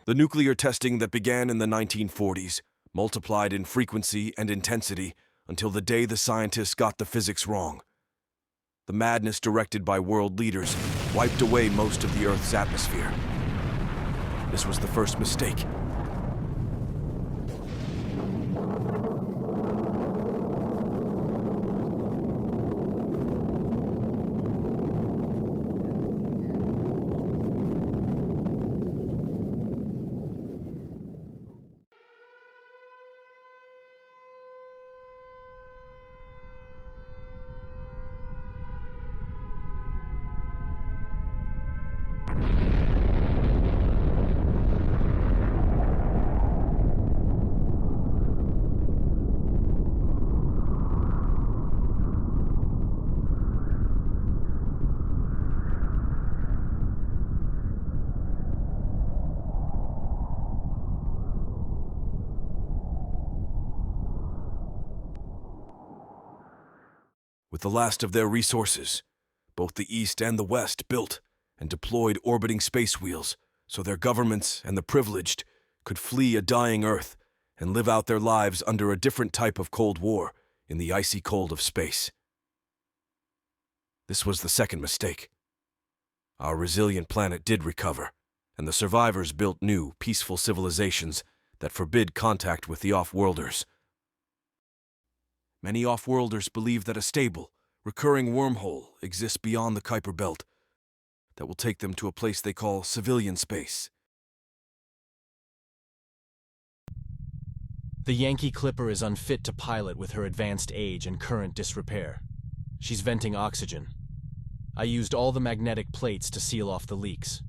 The nuclear testing that began in the 1940s multiplied in frequency and intensity until the day the scientists got the physics wrong. The madness directed by world leaders wiped away most of the Earth's atmosphere. This was the first mistake. With the last of their resources, both the East and the West built and deployed orbiting space wheels so their governments and the privileged could flee a dying Earth and live out their lives under a different type of Cold War in the icy cold of space. This was the second mistake. Our resilient planet did recover, and the survivors built new, peaceful civilizations that forbid contact with the off-worlders. Many off-worlders believe that a stable, recurring wormhole exists beyond the Kuiper Belt that will take them to a place they call civilian space. The Yankee Clipper is unfit to pilot with her advanced age and current disrepair. She's venting oxygen. I used all the magnetic plates to seal off the leaks.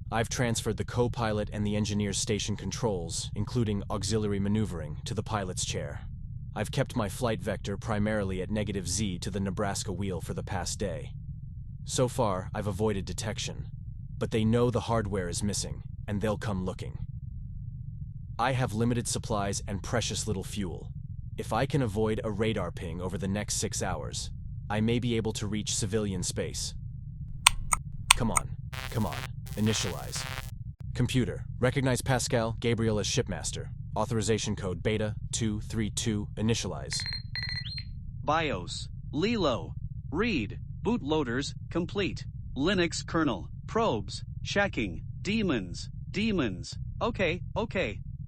I've transferred the co-pilot and the engineer's station controls, including auxiliary maneuvering, to the pilot's chair. I've kept my flight vector primarily at -Z to the Nebraska wheel for the past day. So far, I've avoided detection, but they know the hardware is missing, and they'll come looking. I have limited supplies and precious little fuel. If I can avoid a radar ping over the next 6 hours, I may be able to reach civilian space. Come on, initialize. Computer, recognize Pascal Gabriel as shipmaster. Authorization code Beta 232, initialize. BIOS, Lilo, read, bootloaders, complete. Linux kernel, probes, shacking, demons, okay,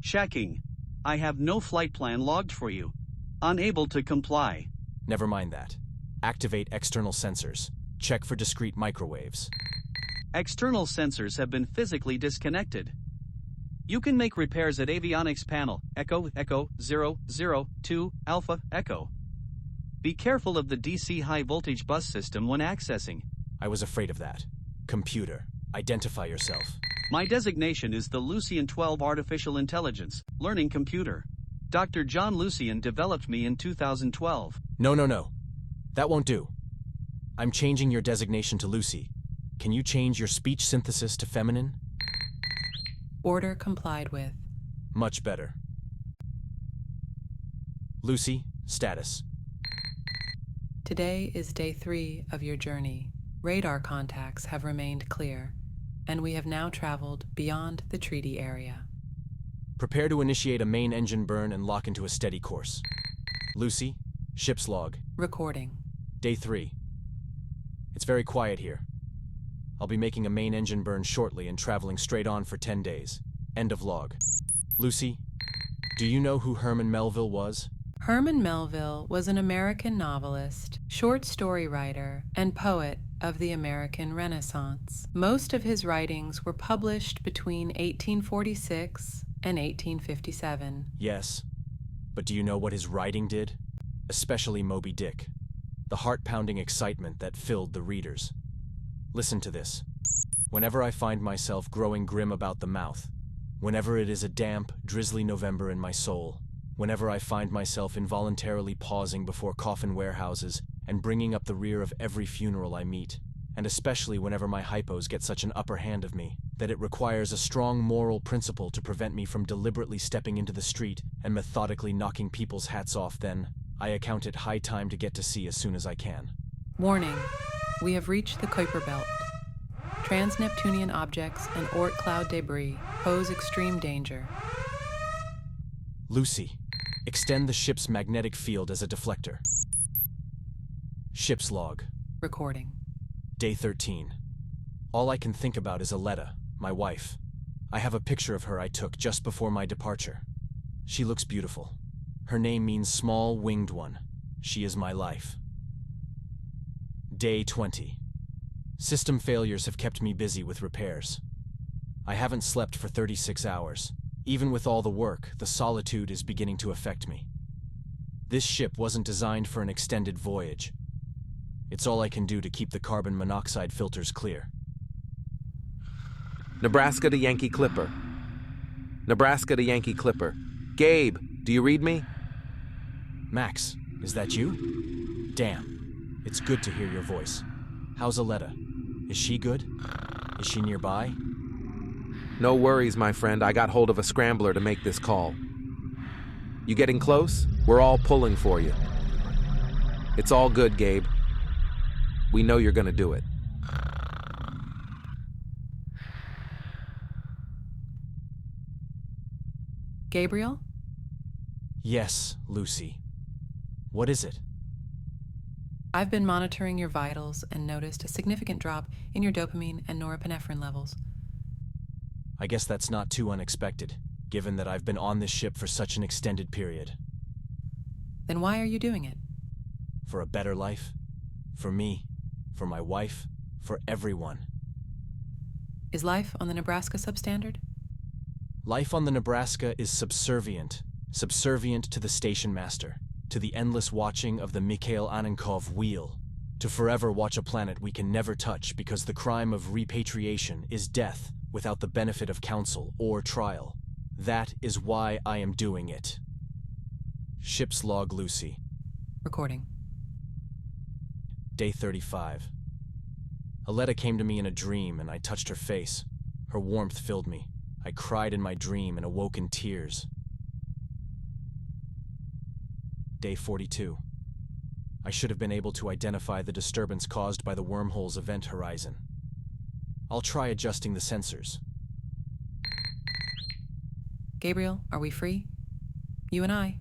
shacking. I have no flight plan logged for you. Unable to comply. Never mind that. Activate external sensors. Check for discrete microwaves. External sensors have been physically disconnected. You can make repairs at avionics panel, Echo 002, Alpha Echo. Be careful of the DC high voltage bus system when accessing. I was afraid of that. Computer, identify yourself. My designation is the Lucian 12 Artificial Intelligence, Learning Computer. Dr. John Lucian developed me in 2012. No. That won't do. I'm changing your designation to Lucy. Can you change your speech synthesis to feminine? Order complied with. Much better. Lucy, status. Today is day 3 of your journey. Radar contacts have remained clear, and we have now traveled beyond the treaty area. Prepare to initiate a main engine burn and lock into a steady course. Lucy, ship's log. Recording. Day 3. It's very quiet here. I'll be making a main engine burn shortly and traveling straight on for 10 days. End of log. Lucy, do you know who Herman Melville was? Herman Melville was an American novelist, short story writer, and poet of the American Renaissance. Most of his writings were published between 1846 and 1857. Yes, but do you know what his writing did? Especially Moby Dick. The heart-pounding excitement that filled the readers. Listen to this. Whenever I find myself growing grim about the mouth, whenever it is a damp, drizzly November in my soul, whenever I find myself involuntarily pausing before coffin warehouses and bringing up the rear of every funeral I meet, and especially whenever my hypos get such an upper hand of me that it requires a strong moral principle to prevent me from deliberately stepping into the street and methodically knocking people's hats off, then I account it high time to get to sea as soon as I can. Warning. We have reached the Kuiper Belt. Trans-Neptunian objects and Oort cloud debris pose extreme danger. Lucy, extend the ship's magnetic field as a deflector. Ship's log. Recording. Day 13. All I can think about is Aletta, my wife. I have a picture of her I took just before my departure. She looks beautiful. Her name means small winged one. She is my life. Day 20. System failures have kept me busy with repairs. I haven't slept for 36 hours. Even with all the work, the solitude is beginning to affect me. This ship wasn't designed for an extended voyage. It's all I can do to keep the carbon monoxide filters clear. Nebraska to Yankee Clipper. Nebraska to Yankee Clipper. Gabe, do you read me? Max, is that you? Damn, it's good to hear your voice. How's Aletta? Is she good? Is she nearby? No worries, my friend. I got hold of a scrambler to make this call. You getting close? We're all pulling for you. It's all good, Gabe. We know you're gonna do it. Gabriel? Yes, Lucy. What is it? I've been monitoring your vitals and noticed a significant drop in your dopamine and norepinephrine levels. I guess that's not too unexpected, given that I've been on this ship for such an extended period. Then why are you doing it? For a better life? For me? For my wife? For everyone? Is life on the Nebraska substandard? Life on the Nebraska is subservient to the station master, to the endless watching of the Mikhail Annenkov wheel, to forever watch a planet we can never touch because the crime of repatriation is death without the benefit of counsel or trial. That is why I am doing it. Ship's log, Lucy. Recording. Day 35. Aletta came to me in a dream and I touched her face. Her warmth filled me. I cried in my dream and awoke in tears. Day 42. I should have been able to identify the disturbance caused by the wormhole's event horizon. I'll try adjusting the sensors. Gabriel, are we free? You and I.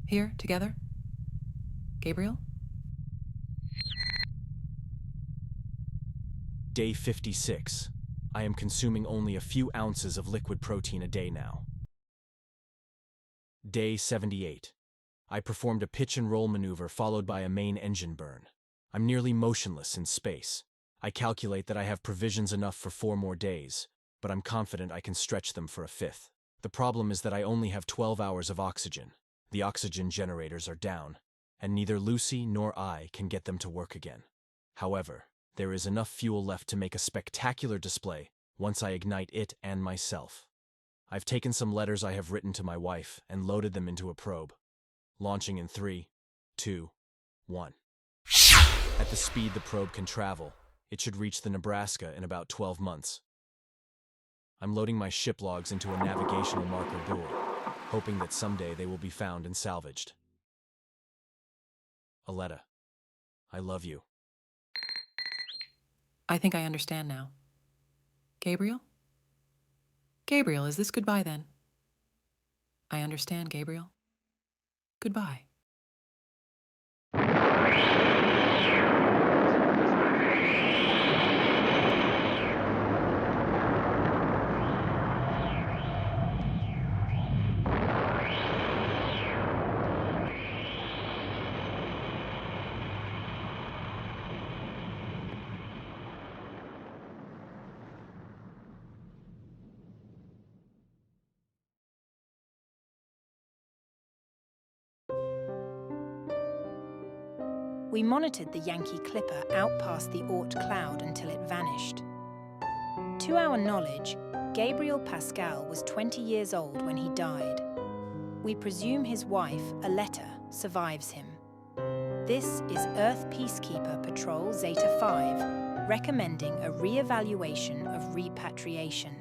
Here, together? Gabriel? Day 56. I am consuming only a few ounces of liquid protein a day now. Day 78. I performed a pitch and roll maneuver followed by a main engine burn. I'm nearly motionless in space. I calculate that I have provisions enough for 4 more days, but I'm confident I can stretch them for a 5th. The problem is that I only have 12 hours of oxygen. The oxygen generators are down, and neither Lucy nor I can get them to work again. However, there is enough fuel left to make a spectacular display once I ignite it and myself. I've taken some letters I have written to my wife and loaded them into a probe. Launching in 3, 2, 1. At the speed the probe can travel, it should reach the Nebraska in about 12 months. I'm loading my ship logs into a navigational marker buoy, hoping that someday they will be found and salvaged. Aletta, I love you. I think I understand now. Gabriel? Gabriel, is this goodbye then? I understand, Gabriel. Goodbye. We monitored the Yankee Clipper out past the Oort cloud until it vanished. To our knowledge, Gabriel Pascal was 20 years old when he died. We presume his wife, Aletta, survives him. This is Earth Peacekeeper Patrol Zeta 5, recommending a re-evaluation of repatriation.